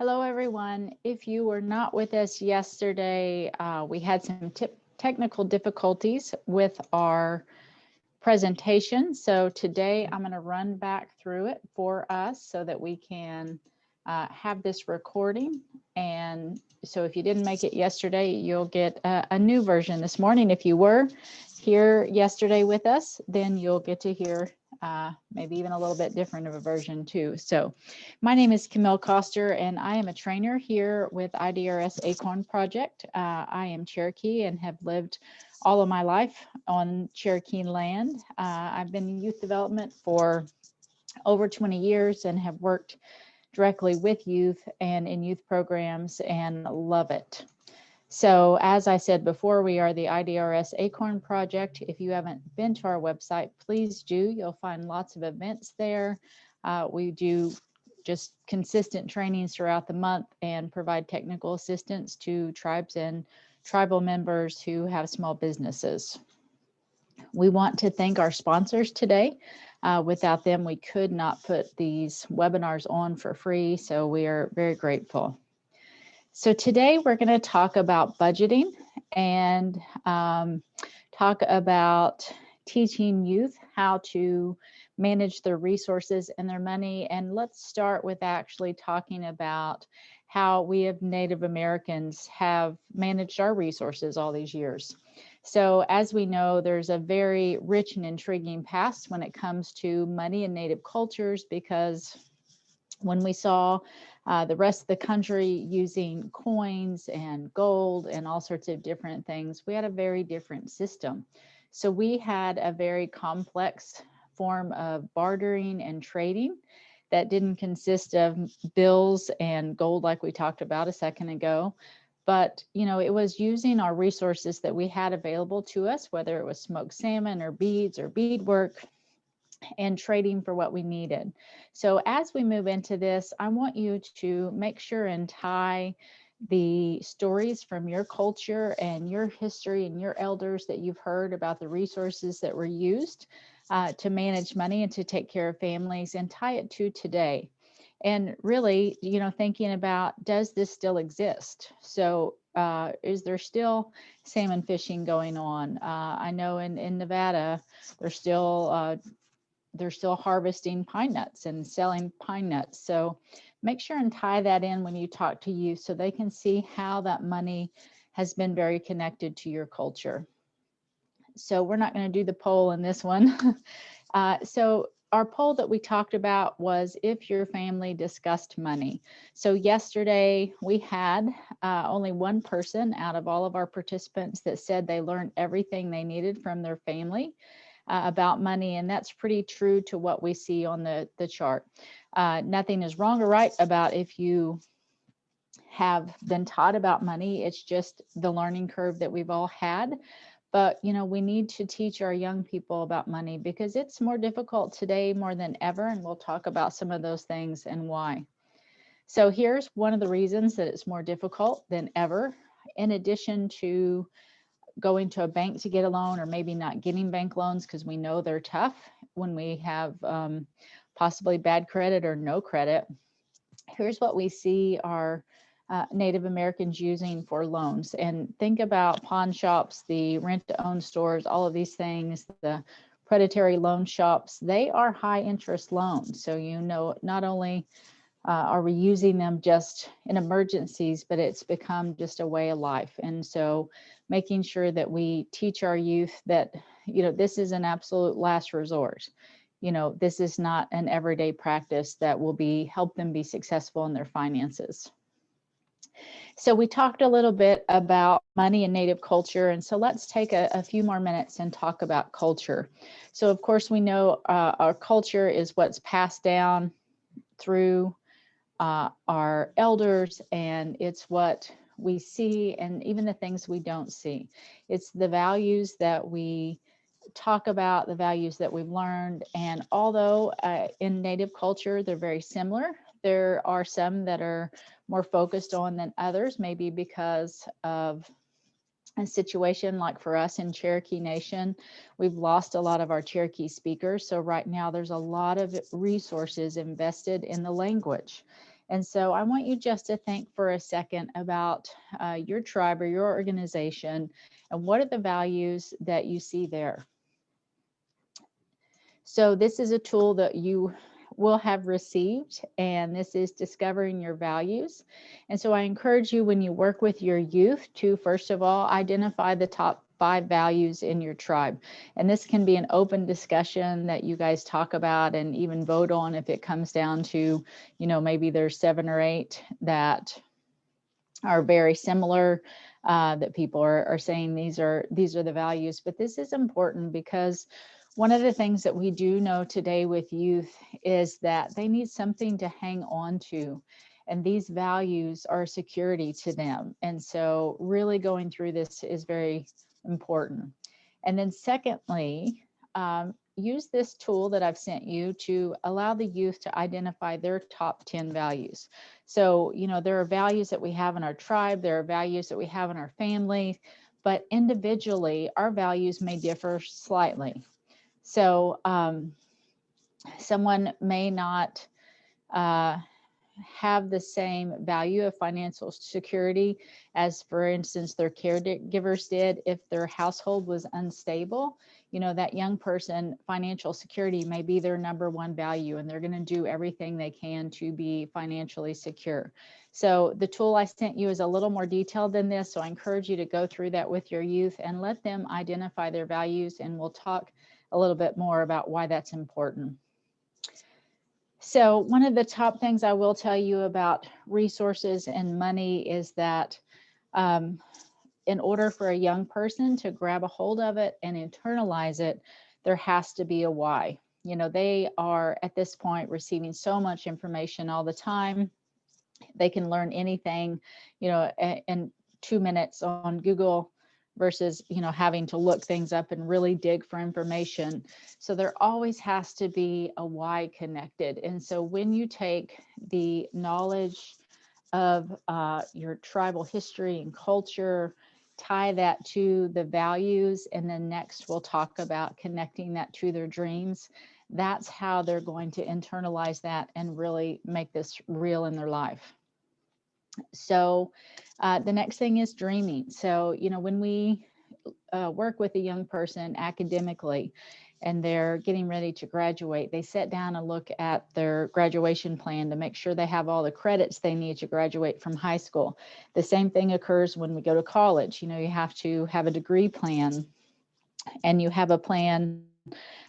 Hello, everyone. If you were not with us yesterday, we had some technical difficulties with our presentation. So today I'm going to run back through it for us so that we can have this recording. And so if you didn't make it yesterday, you'll get a new version this morning. If you were here yesterday with us, then you'll get to hear maybe even a little bit different of a version too. So my name is Camille Coster, and I am a trainer here with IDRS Acorn Project. I am Cherokee and have lived all of my life on Cherokee land. I've been in youth development for over 20 years and have worked directly with youth and in youth programs and love it. So as I said before, we are the IDRS Acorn Project. If you haven't been to our website, please do. You'll find lots of events there. We do just consistent trainings throughout the month and provide technical assistance to tribes and tribal members who have small businesses. We want to thank our sponsors today. Without them, we could not put these webinars on for free, so we are very grateful. So today we're going to talk about budgeting and talk about teaching youth how to manage their resources and their money. And let's start with actually talking about how we as Native Americans have managed our resources all these years. So as we know, there's a very rich and intriguing past when it comes to money and Native cultures, because when we saw the rest of the country using coins and gold and all sorts of different things, we had a very different system. So we had a very complex form of bartering and trading that didn't consist of bills and gold like we talked about a second ago. But, you know, it was using our resources that we had available to us, whether it was smoked salmon or beads or beadwork, and trading for what we needed. So as we move into this, I want you to make sure and tie the stories from your culture and your history and your elders that you've heard about the resources that were used to manage money and to take care of families, and tie it to today. And really, you know, thinking about, does this still exist? So is there still salmon fishing going on? I know in Nevada, they're still harvesting pine nuts and selling pine nuts. So make sure and tie that in when you talk to youth so they can see how that money has been very connected to your culture. So we're not going to do the poll in this one. So our poll that we talked about was if your family discussed money. So yesterday we had only one person out of all of our participants that said they learned everything they needed from their family about money, and that's pretty true to what we see on the chart. Nothing is wrong or right about if you have been taught about money. It's just the learning curve that we've all had. But, you know, we need to teach our young people about money because it's more difficult today more than ever, and we'll talk about some of those things and why. So here's one of the reasons that it's more difficult than ever. In addition to going to a bank to get a loan, or maybe not getting bank loans because we know they're tough when we have possibly bad credit or no credit. Here's what we see our Native Americans using for loans. And think about pawn shops, the rent-to-own stores, all of these things, the predatory loan shops. They are high interest loans. So, you know, not only are we using them just in emergencies, but it's become just a way of life. And so making sure that we teach our youth that, you know, this is an absolute last resort. You know, this is not an everyday practice that will help them be successful in their finances. So we talked a little bit about money and Native culture. And so let's take a few more minutes and talk about culture. So of course, we know our culture is what's passed down through our elders, and it's what we see and even the things we don't see. It's the values that we talk about, the values that we've learned. And although in Native culture, they're very similar, there are some that are more focused on than others, maybe because of a situation like for us in Cherokee Nation, we've lost a lot of our Cherokee speakers. So right now there's a lot of resources invested in the language. And so I want you just to think for a second about your tribe or your organization and what are the values that you see there. So this is a tool that you will have received, and this is discovering your values. And so I encourage you when you work with your youth to, first of all, identify the top 5 values in your tribe. And this can be an open discussion that you guys talk about and even vote on if it comes down to, maybe there's 7 or 8 that are very similar, that people are saying these are the values. But this is important because one of the things that we do know today with youth is that they need something to hang on to. And these values are security to them. And so really going through this is very important. And then secondly, use this tool that I've sent you to allow the youth to identify their top 10 values. So, there are values that we have in our tribe, there are values that we have in our family, but individually, our values may differ slightly. So someone may not have the same value of financial security as, for instance, their caregivers did. If their household was unstable, that young person, financial security may be their number one value, and they're going to do everything they can to be financially secure. So the tool I sent you is a little more detailed than this. So I encourage you to go through that with your youth and let them identify their values, and we'll talk a little bit more about why that's important. So one of the top things I will tell you about resources and money is that in order for a young person to grab a hold of it and internalize it, there has to be a why. They are at this point receiving so much information all the time. They can learn anything, in 2 minutes on Google versus, having to look things up and really dig for information. So there always has to be a why connected. And so when you take the knowledge of your tribal history and culture, tie that to the values, and then next we'll talk about connecting that to their dreams. That's how they're going to internalize that and really make this real in their life. So the next thing is dreaming. So, when we work with a young person academically and they're getting ready to graduate, they sit down and look at their graduation plan to make sure they have all the credits they need to graduate from high school. The same thing occurs when we go to college. You have to have a degree plan, and you have a plan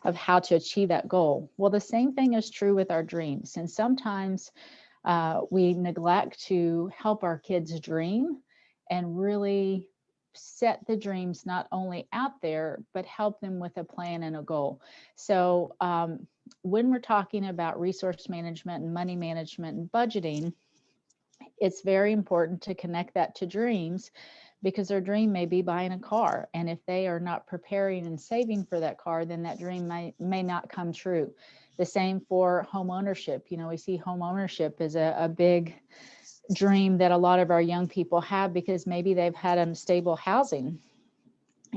of how to achieve that goal. Well, the same thing is true with our dreams. And sometimes we neglect to help our kids dream and really set the dreams not only out there, but help them with a plan and a goal. So when we're talking about resource management and money management and budgeting, it's very important to connect that to dreams, because their dream may be buying a car. And if they are not preparing and saving for that car, then that dream may not come true. The same for home ownership. We see home ownership as a big dream that a lot of our young people have because maybe they've had unstable housing.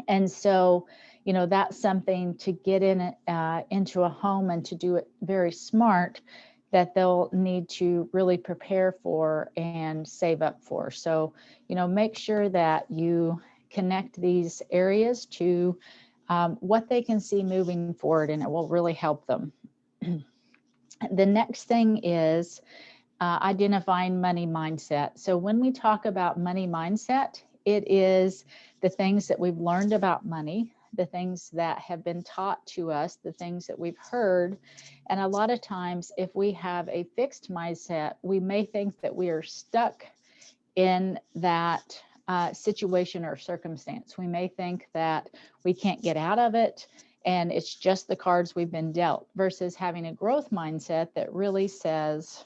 And so, that's something to get into a home and to do it very smart, that they'll need to really prepare for and save up for. So, make sure that you connect these areas to what they can see moving forward, and it will really help them. The next thing is identifying money mindset. So when we talk about money mindset, it is the things that we've learned about money, the things that have been taught to us, the things that we've heard. And a lot of times, if we have a fixed mindset, we may think that we are stuck in that situation or circumstance. We may think that we can't get out of it, and it's just the cards we've been dealt, versus having a growth mindset that really says,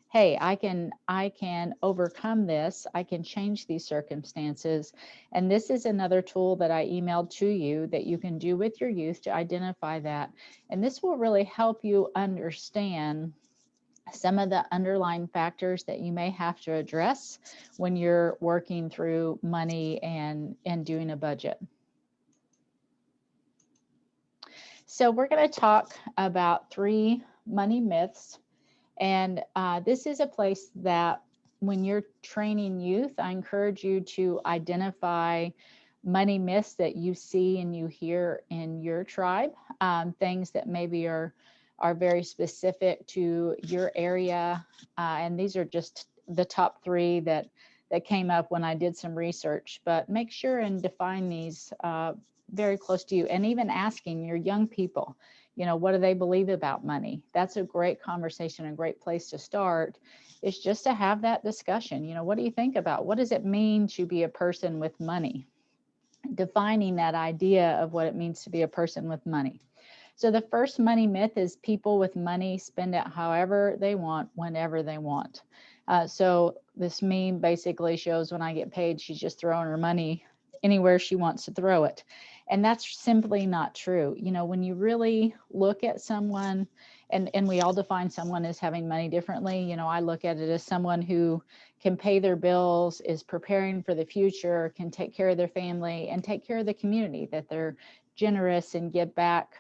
hey, I can overcome this. I can change these circumstances. And this is another tool that I emailed to you that you can do with your youth to identify that. And this will really help you understand some of the underlying factors that you may have to address when you're working through money and doing a budget. So we're going to talk about 3 money myths. And this is a place that when you're training youth, I encourage you to identify money myths that you see and you hear in your tribe, things that maybe are very specific to your area. And these are just the top 3 that came up when I did some research. But make sure and define these very close to you, and even asking your young people, what do they believe about money? That's a great conversation, a great place to start, is just to have that discussion. What do you think about, what does it mean to be a person with money? Defining that idea of what it means to be a person with money. So the first money myth is people with money spend it however they want, whenever they want. So this meme basically shows, when I get paid, she's just throwing her money anywhere she wants to throw it. And that's simply not true. When you really look at someone, and we all define someone as having money differently. I look at it as someone who can pay their bills, is preparing for the future, can take care of their family, and take care of the community, that they're generous and give back.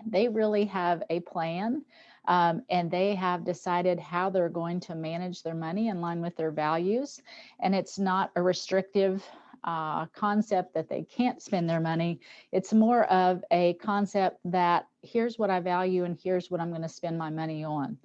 They really have a plan, and they have decided how they're going to manage their money in line with their values. And it's not a restrictive concept that they can't spend their money. It's more of a concept that here's what I value and here's what I'm going to spend my money on.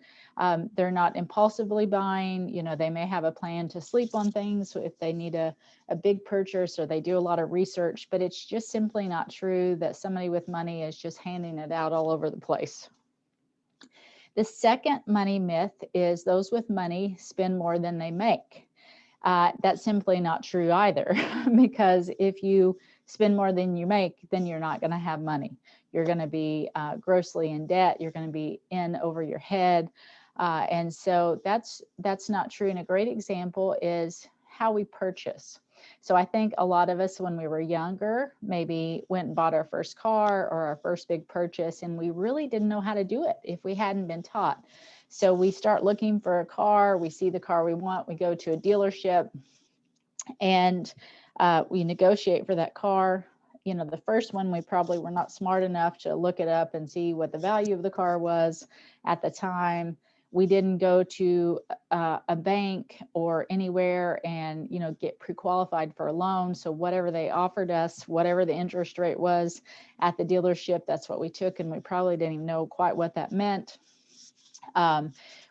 They're not impulsively buying. They may have a plan to sleep on things if they need a big purchase, or they do a lot of research, but it's just simply not true that somebody with money is just handing it out all over the place. The second money myth is those with money spend more than they make. That's simply not true either, because if you spend more than you make, then you're not going to have money. You're going to be grossly in debt. You're going to be in over your head. And so that's not true. And a great example is how we purchase. So I think a lot of us, when we were younger, maybe went and bought our first car or our first big purchase, and we really didn't know how to do it if we hadn't been taught. So we start looking for a car, we see the car we want, we go to a dealership, and we negotiate for that car. The first one, we probably were not smart enough to look it up and see what the value of the car was at the time. We didn't go to a bank or anywhere and get pre-qualified for a loan. So whatever they offered us, whatever the interest rate was at the dealership, that's what we took, and we probably didn't even know quite what that meant.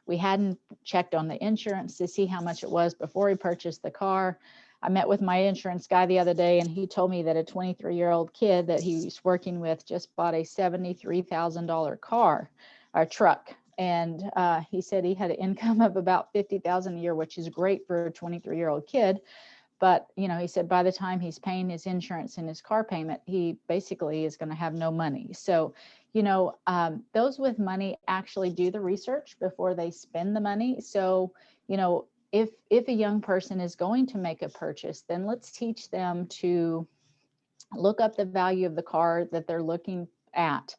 We hadn't checked on the insurance to see how much it was before we purchased the car. I met with my insurance guy the other day, and he told me that a 23-year-old kid that he's working with just bought a $73,000 car or truck. And he said he had an income of about $50,000 a year, which is great for a 23-year-old kid. But, he said by the time he's paying his insurance and his car payment, he basically is going to have no money. So, those with money actually do the research before they spend the money. So, if a young person is going to make a purchase, then let's teach them to look up the value of the car that they're looking at.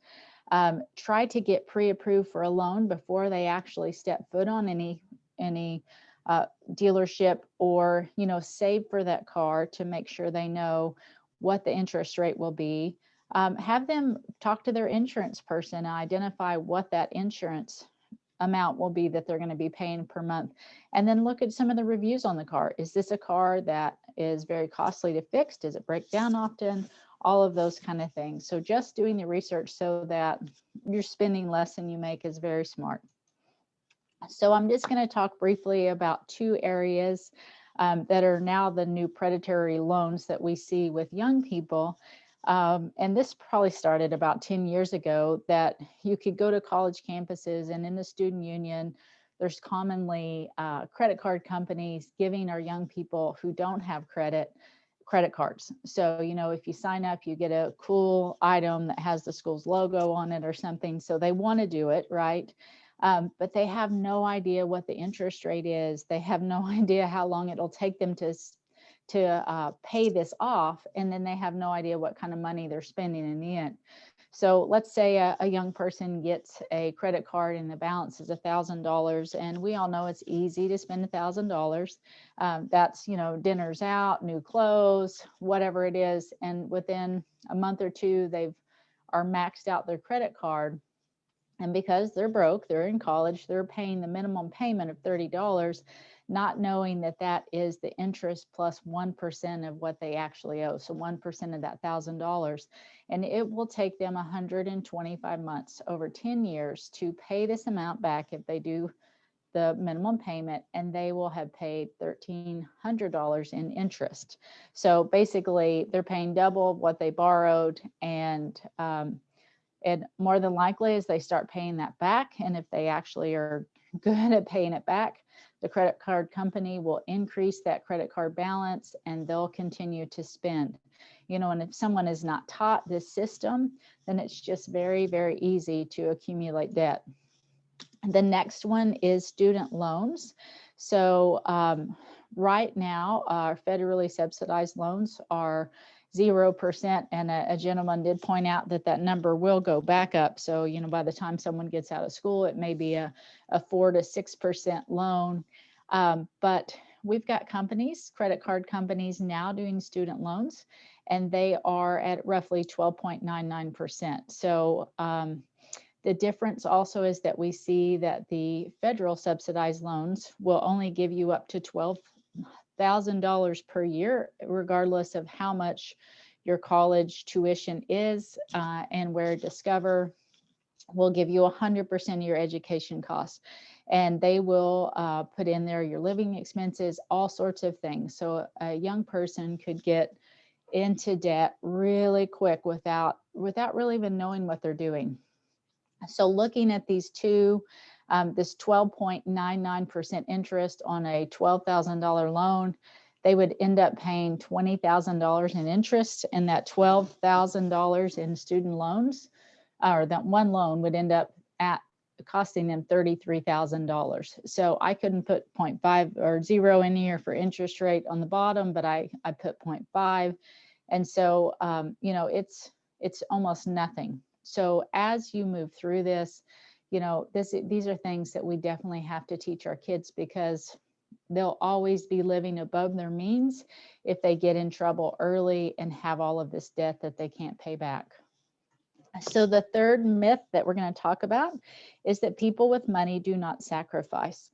Try to get pre-approved for a loan before they actually step foot on any dealership, or save for that car to make sure they know what the interest rate will be. Have them talk to their insurance person and identify what that insurance amount will be that they're going to be paying per month, and then look at some of the reviews on the car. Is this a car that is very costly to fix? Does it break down often? All of those kind of things. So just doing the research so that you're spending less than you make is very smart. So I'm just going to talk briefly about 2 areas that are now the new predatory loans that we see with young people. And this probably started about 10 years ago, that you could go to college campuses, and in the student union, there's commonly credit card companies giving our young people who don't have credit cards. So, if you sign up, you get a cool item that has the school's logo on it or something. So they want to do it, right? But they have no idea what the interest rate is. They have no idea how long it'll take them to pay this off. And then they have no idea what kind of money they're spending in the end. So let's say a young person gets a credit card and the balance is $1,000, and we all know it's easy to spend $1,000. That's, dinners out, new clothes, whatever it is. And within a month or two, are maxed out their credit card. And because they're broke, they're in college, they're paying the minimum payment of $30, not knowing that that is the interest plus 1% of what they actually owe. So 1% of that $1,000. And it will take them 125 months, over 10 years, to pay this amount back if they do the minimum payment, and they will have paid $1,300 in interest. So basically, they're paying double what they borrowed, and more than likely, as they start paying that back, and if they actually are good at paying it back, the credit card company will increase that credit card balance, and they'll continue to spend. You know, and if someone is not taught this system, then it's just very, very easy to accumulate debt. The next one is student loans. So right now, our federally subsidized loans are 0%. And a gentleman did point out that that number will go back up. So, you know, by the time someone gets out of school, it may be a 4 to 6% loan. But we've got companies, credit card companies now doing student loans, and they are at roughly 12.99%. So the difference also is that we see that the federal subsidized loans will only give you up to $12,000 per year, regardless of how much your college tuition is, and where Discover will give you 100% of your education costs. And they will put in there your living expenses, all sorts of things. So a young person could get into debt really quick without really even knowing what they're doing. So looking at these two, this 12.99% interest on a $12,000 loan, they would end up paying $20,000 in interest, and that $12,000 in student loans, or that one loan would end up at costing them $33,000. So I couldn't put 0.5 or 0 in here for interest rate on the bottom, but I put 0.5. And so, you know, it's almost nothing. So as you move through this, you know, these are things that we definitely have to teach our kids, because they'll always be living above their means if they get in trouble early and have all of this debt that they can't pay back. So the third myth that we're going to talk about is that people with money do not sacrifice.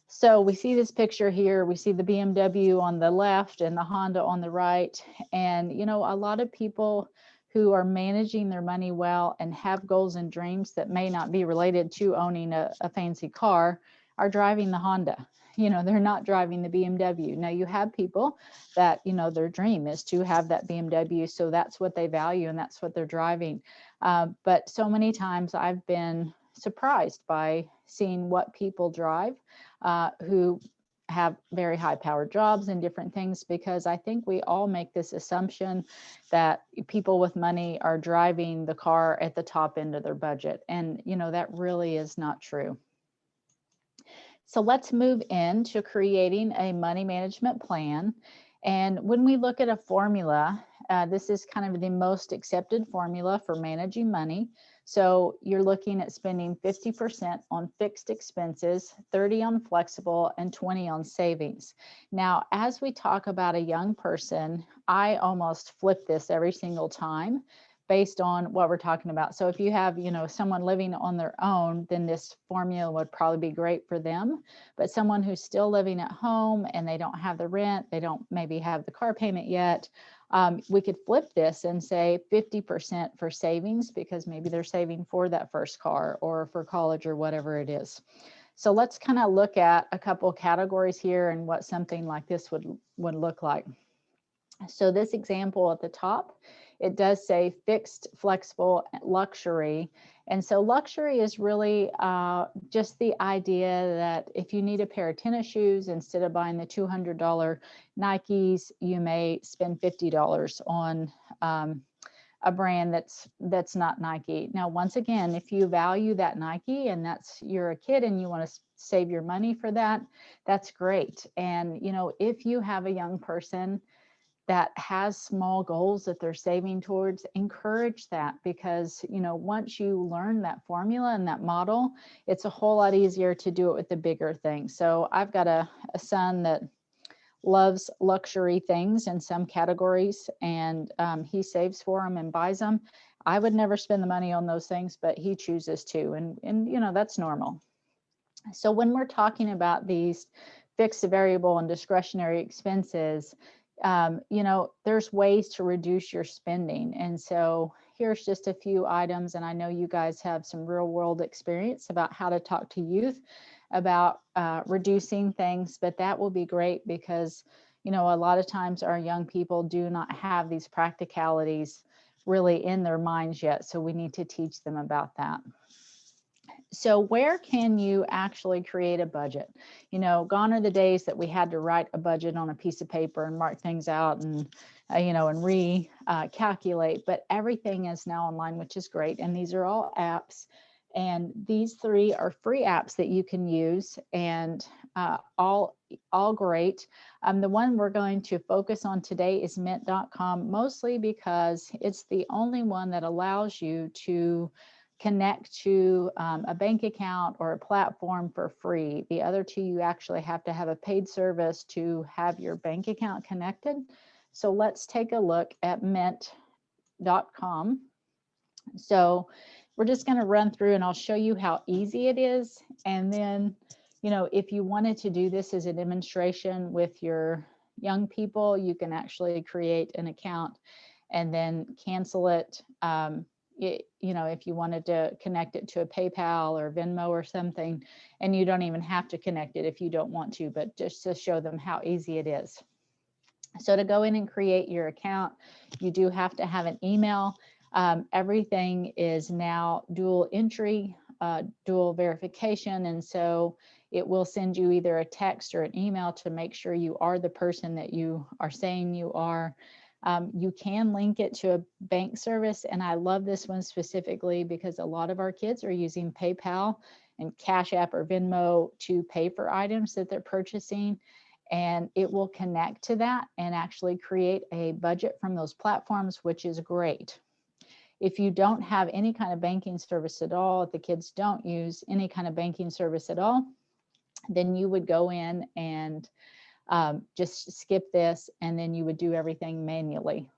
So we see this picture here, we see the BMW on the left and the Honda on the right. And, you know, a lot of people who are managing their money well and have goals and dreams that may not be related to owning a fancy car are driving the Honda. You know, they're not driving the BMW. Now you have people that, you know, their dream is to have that BMW. So that's what they value and that's what they're driving. But so many times I've been surprised by seeing what people drive who have very high powered jobs and different things, because I think we all make this assumption that people with money are driving the car at the top end of their budget. And, you know, that really is not true. So let's move into creating a money management plan. And when we look at a formula, this is kind of the most accepted formula for managing money. So you're looking at spending 50% on fixed expenses, 30 on flexible, and 20 on savings. Now, as we talk about a young person, I almost flip this every single time based on what we're talking about. So if you have, you know, someone living on their own, then this formula would probably be great for them. But someone who's still living at home and they don't have the rent, they don't maybe have the car payment yet, we could flip this and say 50% for savings, because maybe they're saving for that first car or for college or whatever it is. So let's kind of look at a couple categories here and what something like this would look like. So this example at the top, it does say fixed, flexible, luxury. And so luxury is really just the idea that if you need a pair of tennis shoes, instead of buying the $200 Nikes, you may spend $50 on a brand that's not Nike. Now, once again, if you value that Nike and you're a kid and you want to save your money for that, that's great. And, you know, if you have a young person that has small goals that they're saving towards, encourage that, because, you know, once you learn that formula and that model, it's a whole lot easier to do it with the bigger things. So I've got a son that loves luxury things in some categories, and he saves for them and buys them. I would never spend the money on those things, but he chooses to, and you know, that's normal. So when we're talking about these fixed, variable, and discretionary expenses, you know, there's ways to reduce your spending. And so here's just a few items. And I know you guys have some real world experience about how to talk to youth about reducing things, but that will be great because, you know, a lot of times our young people do not have these practicalities really in their minds yet. So we need to teach them about that. So where can you actually create a budget? You know, gone are the days that we had to write a budget on a piece of paper and mark things out and, you know, and recalculate, but everything is now online, which is great. And these are all apps. And these 3 are free apps that you can use, and all great. The one we're going to focus on today is Mint.com, mostly because it's the only one that allows you to connect to a bank account or a platform for free. The other 2, you actually have to have a paid service to have your bank account connected. So let's take a look at Mint.com. So we're just going to run through and I'll show you how easy it is. And then, you know, if you wanted to do this as a demonstration with your young people, you can actually create an account and then cancel it. You know, if you wanted to connect it to a PayPal or Venmo or something, and you don't even have to connect it if you don't want to, but just to show them how easy it is. So to go in and create your account, you do have to have an email. Everything is now dual entry, dual verification. And so it will send you either a text or an email to make sure you are the person that you are saying you are. You can link it to a bank service. And I love this one specifically because a lot of our kids are using PayPal and Cash App or Venmo to pay for items that they're purchasing. And it will connect to that and actually create a budget from those platforms, which is great. If you don't have any kind of banking service at all, if the kids don't use any kind of banking service at all, then you would go in and just skip this, and then you would do everything manually.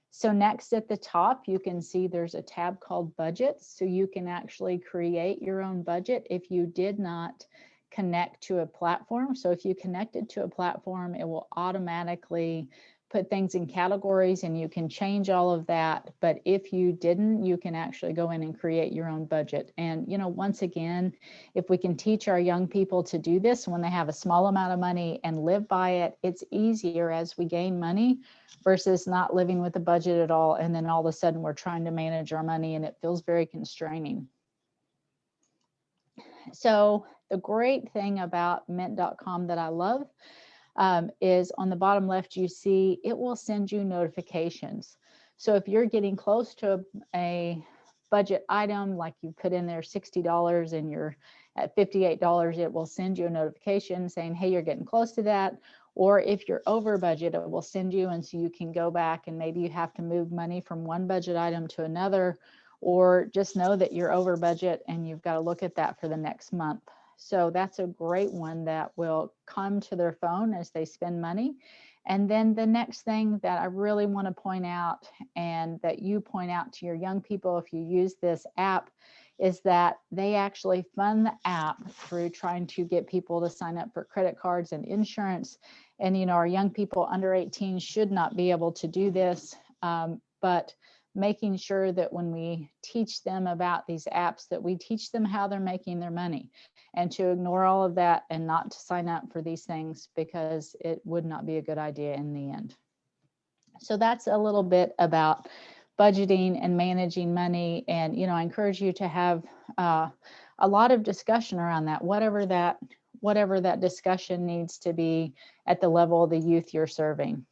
So next at the top, you can see there's a tab called budgets. So you can actually create your own budget if you did not connect to a platform. So if you connected to a platform, it will automatically put things in categories and you can change all of that. But if you didn't, you can actually go in and create your own budget. And, you know, once again, if we can teach our young people to do this when they have a small amount of money and live by it, it's easier as we gain money versus not living with a budget at all. And then all of a sudden we're trying to manage our money and it feels very constraining. So the great thing about Mint.com that I love is on the bottom left, you see it will send you notifications. So if you're getting close to a budget item, like you put in there $60 and you're at $58, it will send you a notification saying, hey, you're getting close to that. Or if you're over budget, it will send you, and so you can go back and maybe you have to move money from one budget item to another, or just know that you're over budget and you've got to look at that for the next month. So that's a great one that will come to their phone as they spend money. And then the next thing that I really want to point out, and that you point out to your young people if you use this app, is that they actually fund the app through trying to get people to sign up for credit cards and insurance. And, you know, our young people under 18 should not be able to do this, but making sure that when we teach them about these apps, that we teach them how they're making their money, and to ignore all of that and not to sign up for these things, because it would not be a good idea in the end. So that's a little bit about budgeting and managing money. And, you know, I encourage you to have a lot of discussion around that, whatever that discussion needs to be at the level of the youth you're serving.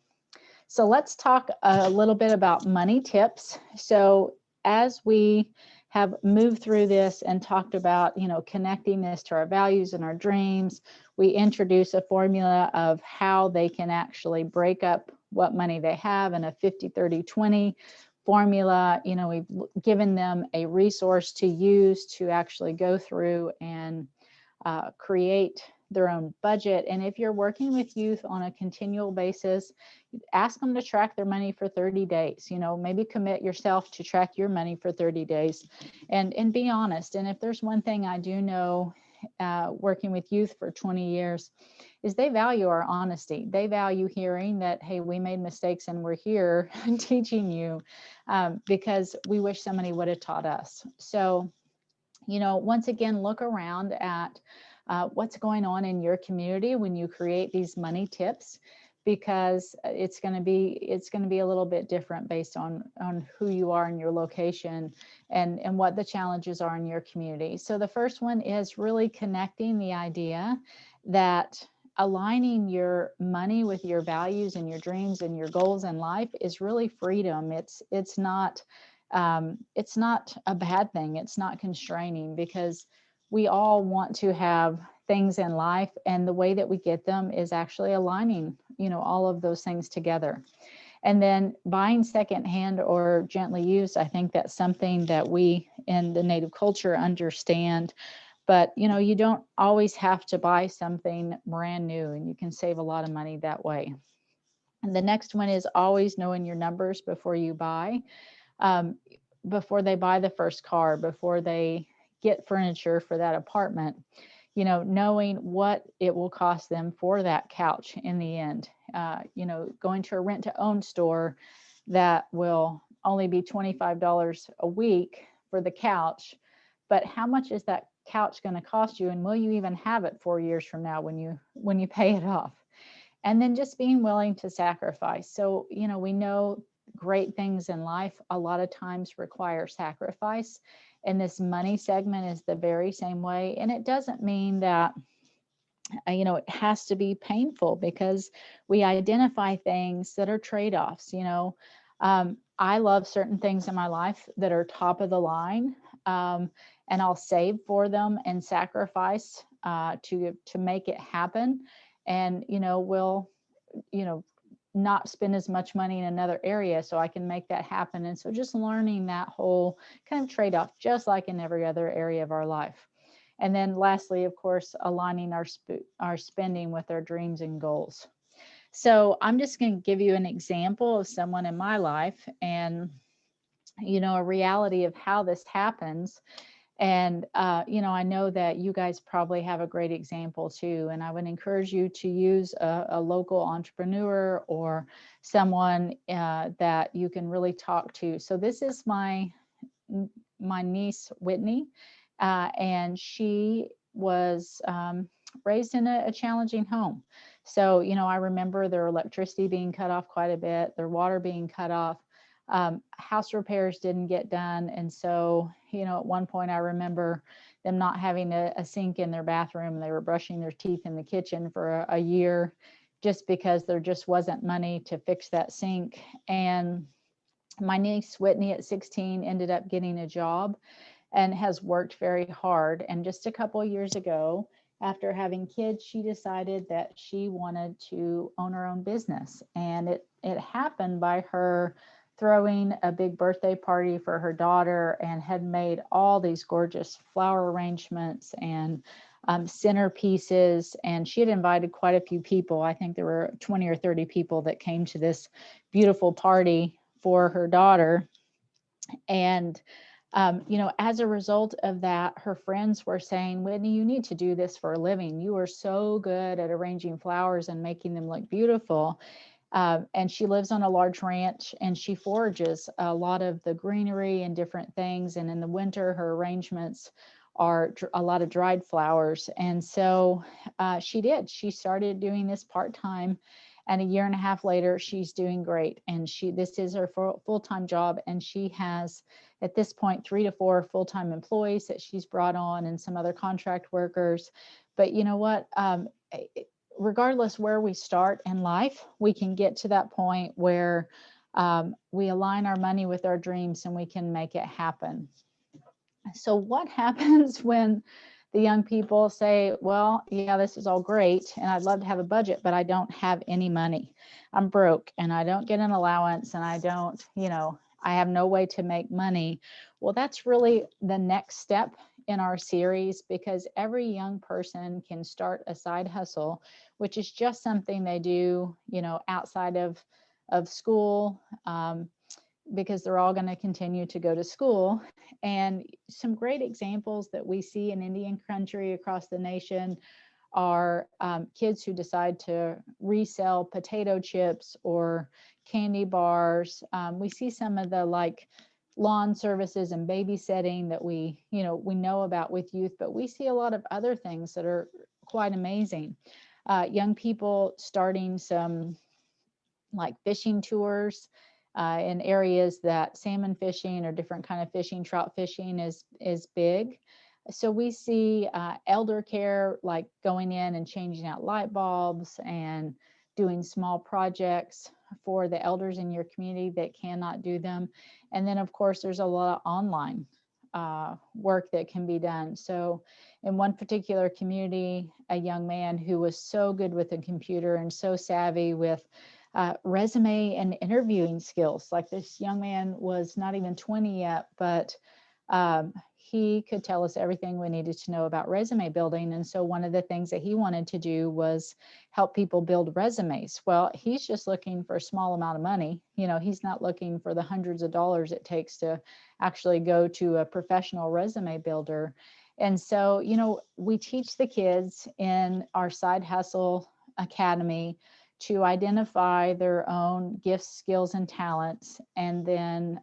So let's talk a little bit about money tips. So as we have moved through this and talked about, you know, connecting this to our values and our dreams, we introduce a formula of how they can actually break up what money they have in a 50-30-20 formula. You know, we've given them a resource to use to actually go through and create their own budget. And if you're working with youth on a continual basis, ask them to track their money for 30 days. Maybe commit yourself to track your money for 30 days and be honest. And if there's one thing I do know, working with youth for 20 years, is they value our honesty. They value hearing that, hey, we made mistakes and we're here teaching you, because we wish somebody would have taught us. So, once again, look around at what's going on in your community when you create these money tips, because it's going to be a little bit different based on who you are in your location and what the challenges are in your community. So the first one is really connecting the idea that aligning your money with your values and your dreams and your goals in life is really freedom. It's not a bad thing. It's not constraining, because we all want to have things in life, and the way that we get them is actually aligning, all of those things together. And then buying secondhand or gently used, I think that's something that we in the Native culture understand. But you don't always have to buy something brand new, and you can save a lot of money that way. And the next one is always knowing your numbers before you buy. Before they buy the first car, before they get furniture for that apartment, knowing what it will cost them for that couch in the end. Going to a rent-to-own store that will only be $25 a week for the couch, but how much is that couch going to cost you, and will you even have it 4 years from now when you pay it off? And then just being willing to sacrifice. So, we know great things in life a lot of times require sacrifice. And this money segment is the very same way. And it doesn't mean that, it has to be painful, because we identify things that are trade-offs. I love certain things in my life that are top of the line, and I'll save for them and sacrifice to make it happen. And, will, not spend as much money in another area so I can make that happen. And so just learning that whole kind of trade-off, just like in every other area of our life. And then lastly, of course, aligning our spending with our dreams and goals. So I'm just going to give you an example of someone in my life and, a reality of how this happens. And, I know that you guys probably have a great example too. And I would encourage you to use a local entrepreneur or someone that you can really talk to. So this is my niece, Whitney, and she was raised in a challenging home. So, I remember their electricity being cut off quite a bit, their water being cut off. House repairs didn't get done. And so, at one point I remember them not having a sink in their bathroom. They were brushing their teeth in the kitchen for a year just because there just wasn't money to fix that sink. And my niece Whitney at 16 ended up getting a job and has worked very hard. And just a couple of years ago, after having kids, she decided that she wanted to own her own business. And it happened by her throwing a big birthday party for her daughter and had made all these gorgeous flower arrangements and centerpieces. And she had invited quite a few people. I think there were 20 or 30 people that came to this beautiful party for her daughter. And as a result of that, her friends were saying, Whitney, you need to do this for a living. You are so good at arranging flowers and making them look beautiful. And she lives on a large ranch, and she forages a lot of the greenery and different things. And in the winter, her arrangements are a lot of dried flowers. And so she started doing this part-time. And a year and a half later, she's doing great. And this is her full-time job. And she has, at this point, 3 to 4 full-time employees that she's brought on and some other contract workers. But you know what? Regardless where we start in life, we can get to that point where we align our money with our dreams and we can make it happen. So what happens when the young people say, well, yeah, this is all great and I'd love to have a budget, but I don't have any money. I'm broke and I don't get an allowance and I don't, I have no way to make money. Well, that's really the next step in our series because every young person can start a side hustle, which is just something they do, outside of school, because they're all going to continue to go to school. And some great examples that we see in Indian country across the nation are kids who decide to resell potato chips or candy bars. We see some of the lawn services and babysitting that we know about with youth, but we see a lot of other things that are quite amazing. Young people starting some fishing tours in areas that salmon fishing or different kind of fishing, trout fishing is big. So we see elder care, like going in and changing out light bulbs and doing small projects for the elders in your community that cannot do them. And then, of course, there's a lot of online work that can be done. So in one particular community, a young man who was so good with a computer and so savvy with resume and interviewing skills. Like, this young man was not even 20 yet, but he could tell us everything we needed to know about resume building. And so one of the things that he wanted to do was help people build resumes. Well, he's just looking for a small amount of money. He's not looking for the hundreds of dollars it takes to actually go to a professional resume builder. And so, we teach the kids in our Side Hustle Academy to identify their own gifts, skills, and talents, and then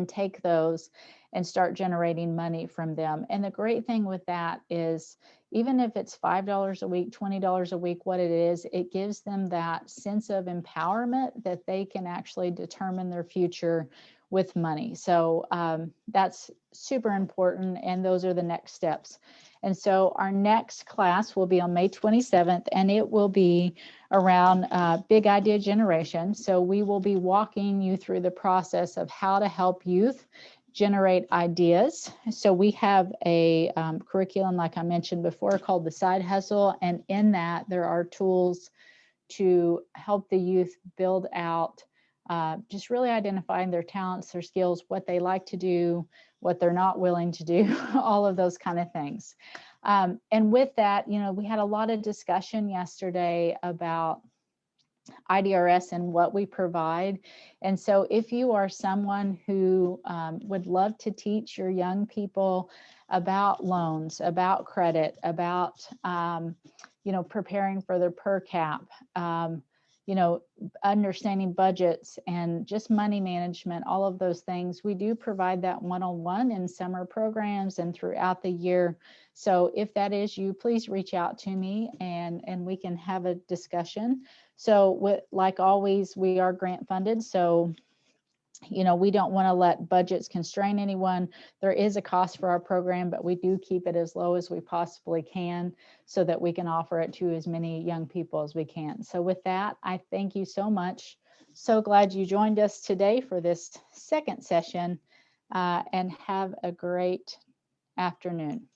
take those and start generating money from them. And the great thing with that is, even if it's $5 a week, $20 a week, what it is, it gives them that sense of empowerment that they can actually determine their future with money. So that's super important. And those are the next steps. And so our next class will be on May 27th, and it will be around big idea generation. So we will be walking you through the process of how to help youth generate ideas. So we have a curriculum, like I mentioned before, called the Side Hustle. And in that, there are tools to help the youth build out, just really identifying their talents, their skills, what they like to do, what they're not willing to do, all of those kind of things. And with that, we had a lot of discussion yesterday about IDRS and what we provide. And so if you are someone who would love to teach your young people about loans, about credit, about, preparing for their per cap, understanding budgets and just money management, all of those things, we do provide that one-on-one in summer programs and throughout the year. So if that is you, please reach out to me and we can have a discussion. So like always, we are grant funded. So, we don't want to let budgets constrain anyone. There is a cost for our program, but we do keep it as low as we possibly can so that we can offer it to as many young people as we can. So with that, I thank you so much. So glad you joined us today for this second session, and have a great afternoon.